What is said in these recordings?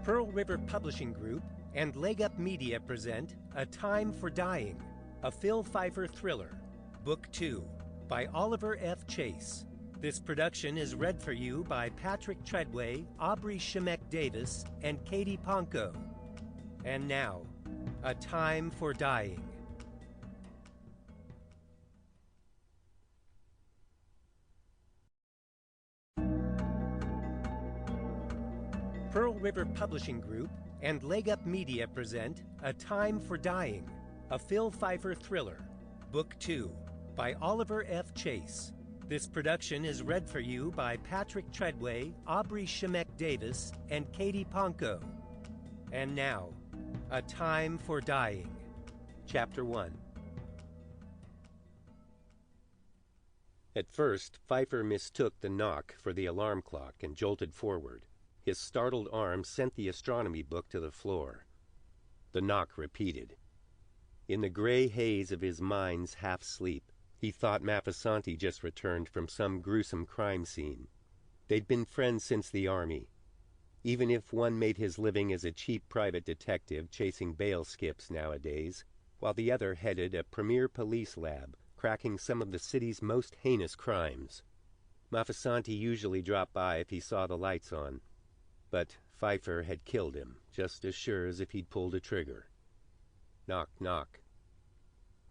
Pearl River Publishing Group and Leg Up Media present A Time for Dying, a Phil Pfeiffer thriller, Book 2, by Oliver F. Chase. This production is read for you by Patrick Treadway, Aubrey Shimek-Davis, and Katie Pankow. And now, A Time for Dying. Pearl River Publishing Group and Leg Up Media present A Time for Dying, a Phil Pfeiffer thriller, Book 2, by Oliver F. Chase. This production is read for you by Patrick Treadway, Aubrey Shimek-Davis, and Katie Pankow. And now, A Time for Dying, Chapter 1. At first, Pfeiffer mistook the knock for the alarm clock and jolted forward. His startled arm sent the astronomy book to the floor. The knock repeated. In the gray haze of his mind's half-sleep, he thought Maffisanti just returned from some gruesome crime scene. They'd been friends since the army. Even if one made his living as a cheap private detective chasing bail skips nowadays, while the other headed a premier police lab cracking some of the city's most heinous crimes. Maffisanti usually dropped by if he saw the lights on. But Pfeiffer had killed him, just as sure as if he'd pulled a trigger. Knock, knock.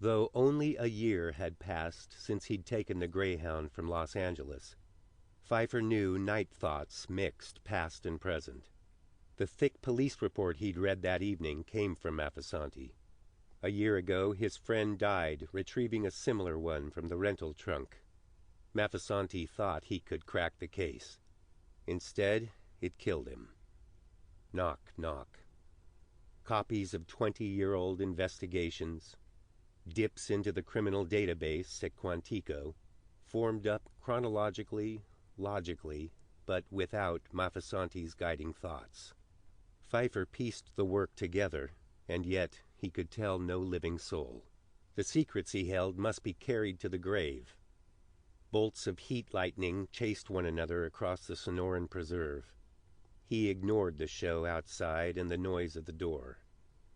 Though only a year had passed since he'd taken the Greyhound from Los Angeles, Pfeiffer knew night thoughts mixed past and present. The thick police report he'd read that evening came from Maffisanti. A year ago, his friend died retrieving a similar one from the rental trunk. Maffisanti thought he could crack the case. Instead, it killed him. Knock, knock. Copies of 20-year-old investigations, dips into the criminal database at Quantico, formed up chronologically, logically, but without Maffisanti's guiding thoughts. Pfeiffer pieced the work together, and yet he could tell no living soul. The secrets he held must be carried to the grave. Bolts of heat lightning chased one another across the Sonoran Preserve. He ignored the show outside and the noise of the door.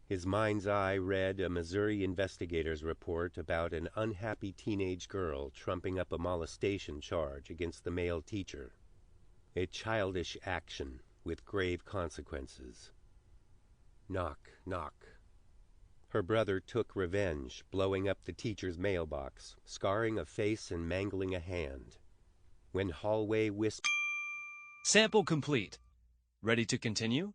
His mind's eye read a Missouri investigator's report about an unhappy teenage girl trumping up a molestation charge against the male teacher. A childish action with grave consequences. Knock, knock. Her brother took revenge, blowing up the teacher's mailbox, scarring a face and mangling a hand. When hallway whispered... Sample complete. Ready to continue?